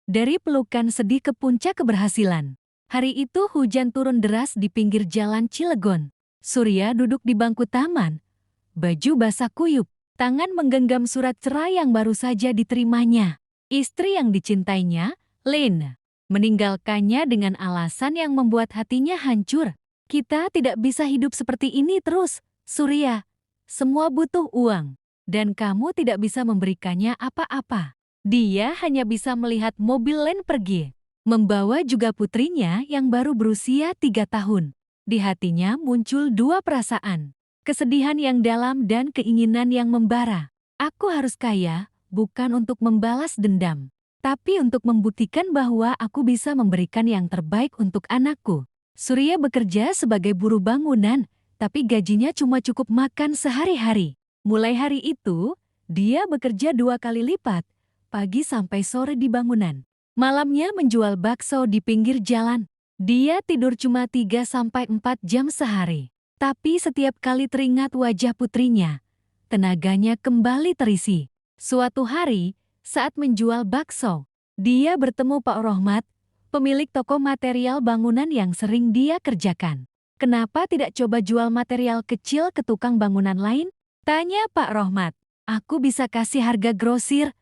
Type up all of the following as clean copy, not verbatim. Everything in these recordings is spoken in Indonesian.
Dari pelukan sedih ke puncak keberhasilan. Hari itu hujan turun deras di pinggir jalan Cilegon. Surya duduk di bangku taman, baju basah kuyup, tangan menggenggam surat cerai yang baru saja diterimanya. Istri yang dicintainya, Lynn, meninggalkannya dengan alasan yang membuat hatinya hancur. Kita tidak bisa hidup seperti ini terus, Surya. Semua butuh uang, dan kamu tidak bisa memberikannya apa-apa. Dia hanya bisa melihat mobil Lynn pergi, membawa juga putrinya yang baru berusia 3 tahun. Di hatinya muncul dua perasaan, kesedihan yang dalam dan keinginan yang membara. Aku harus kaya, bukan untuk membalas dendam, tapi untuk membuktikan bahwa aku bisa memberikan yang terbaik untuk anakku. Surya bekerja sebagai buruh bangunan, tapi gajinya cuma cukup makan sehari-hari. Mulai hari itu, dia bekerja 2 kali lipat, pagi sampai sore di bangunan. Malamnya menjual bakso di pinggir jalan. Dia tidur cuma 3-4 jam sehari. Tapi setiap kali teringat wajah putrinya, tenaganya kembali terisi. Suatu hari, saat menjual bakso, dia bertemu Pak Rohmat, pemilik toko material bangunan yang sering dia kerjakan. "Kenapa tidak coba jual material kecil ke tukang bangunan lain?" tanya Pak Rohmat. "Aku bisa kasih harga grosir.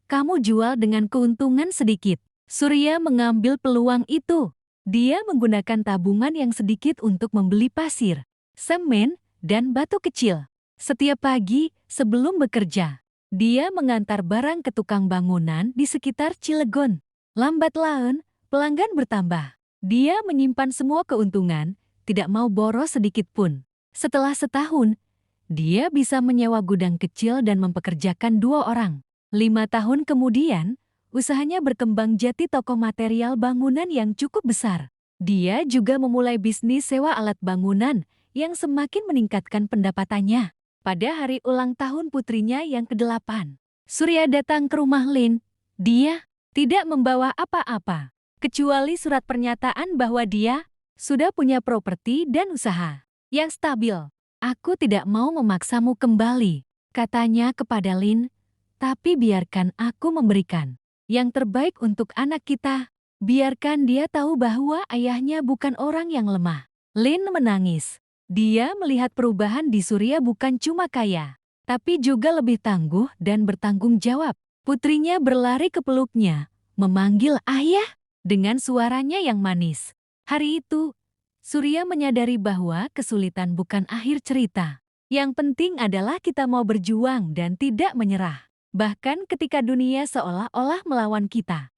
Kamu jual dengan keuntungan sedikit." Surya mengambil peluang itu. Dia menggunakan tabungan yang sedikit untuk membeli pasir, semen, dan batu kecil. Setiap pagi, sebelum bekerja, dia mengantar barang ke tukang bangunan di sekitar Cilegon. Lambat laun, pelanggan bertambah. Dia menyimpan semua keuntungan, tidak mau boros sedikit pun. Setelah setahun, dia bisa menyewa gudang kecil dan mempekerjakan 2 orang. 5 tahun kemudian, usahanya berkembang jadi toko material bangunan yang cukup besar. Dia juga memulai bisnis sewa alat bangunan yang semakin meningkatkan pendapatannya. Pada hari ulang tahun putrinya yang ke-8, Surya datang ke rumah Lynn. Dia tidak membawa apa-apa, kecuali surat pernyataan bahwa dia sudah punya properti dan usaha yang stabil. "Aku tidak mau memaksamu kembali," katanya kepada Lynn, "tapi biarkan aku memberikan yang terbaik untuk anak kita. Biarkan dia tahu bahwa ayahnya bukan orang yang lemah." Lynn menangis. Dia melihat perubahan di Surya bukan cuma kaya, tapi juga lebih tangguh dan bertanggung jawab. Putrinya berlari ke peluknya, memanggil ayah dengan suaranya yang manis. Hari itu, Surya menyadari bahwa kesulitan bukan akhir cerita. Yang penting adalah kita mau berjuang dan tidak menyerah, bahkan ketika dunia seolah-olah melawan kita.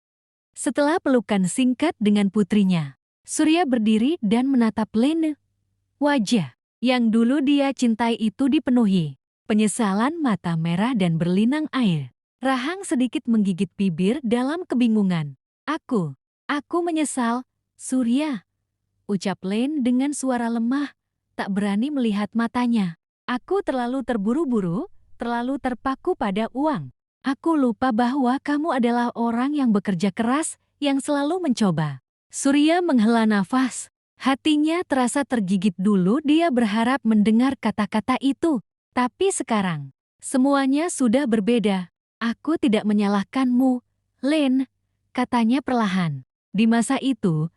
Setelah pelukan singkat dengan putrinya, Surya berdiri dan menatap Lynn. Wajah yang dulu dia cintai itu dipenuhi penyesalan, mata merah dan berlinang air. Rahang sedikit menggigit bibir dalam kebingungan. Aku menyesal, Surya," ucap Lynn dengan suara lemah, tak berani melihat matanya. "Aku terlalu terburu-buru, terlalu terpaku pada uang. Aku lupa bahwa kamu adalah orang yang bekerja keras, yang selalu mencoba." Surya menghela nafas. Hatinya terasa tergigit dulu dia berharap mendengar kata-kata itu. Tapi sekarang, semuanya sudah berbeda. "Aku tidak menyalahkanmu, Lynn," katanya perlahan. "Di masa itu,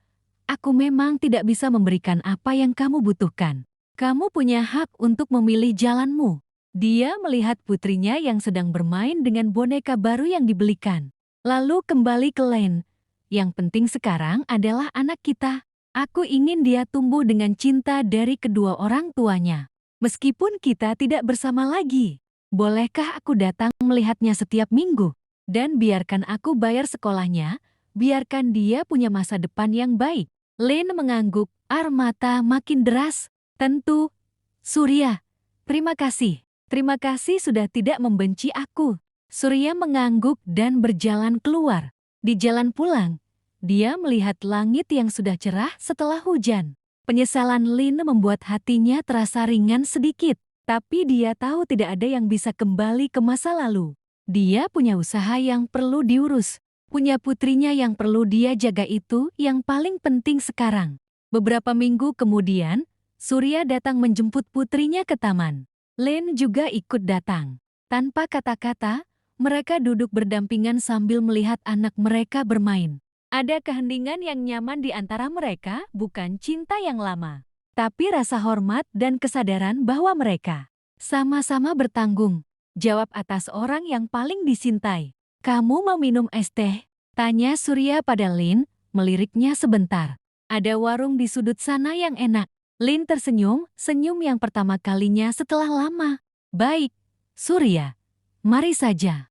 aku memang tidak bisa memberikan apa yang kamu butuhkan. Kamu punya hak untuk memilih jalanmu." Dia melihat putrinya yang sedang bermain dengan boneka baru yang dibelikan. Lalu kembali ke Lynn. "Yang penting sekarang adalah anak kita. Aku ingin dia tumbuh dengan cinta dari kedua orang tuanya. Meskipun kita tidak bersama lagi, bolehkah aku datang melihatnya setiap minggu? Dan biarkan aku bayar sekolahnya, biarkan dia punya masa depan yang baik." Lynn mengangguk, air mata makin deras. "Tentu, Surya. Terima kasih. Terima kasih sudah tidak membenci aku." Surya mengangguk dan berjalan keluar. Di jalan pulang, dia melihat langit yang sudah cerah setelah hujan. Penyesalan Lynn membuat hatinya terasa ringan sedikit, tapi dia tahu tidak ada yang bisa kembali ke masa lalu. Dia punya usaha yang perlu diurus, punya putrinya yang perlu dia jaga, itu yang paling penting sekarang. Beberapa minggu kemudian, Surya datang menjemput putrinya ke taman. Lynn juga ikut datang. Tanpa kata-kata, Mereka duduk berdampingan sambil melihat anak mereka bermain. Ada keheningan yang nyaman di antara mereka, bukan cinta yang lama, tapi rasa hormat dan kesadaran bahwa mereka sama-sama bertanggung jawab atas orang yang paling dicintai. "Kamu mau minum es teh?" tanya Surya pada Lin, meliriknya sebentar. "Ada warung di sudut sana yang enak." Lin tersenyum, senyum yang pertama kalinya setelah lama. "Baik, Surya. Mari saja."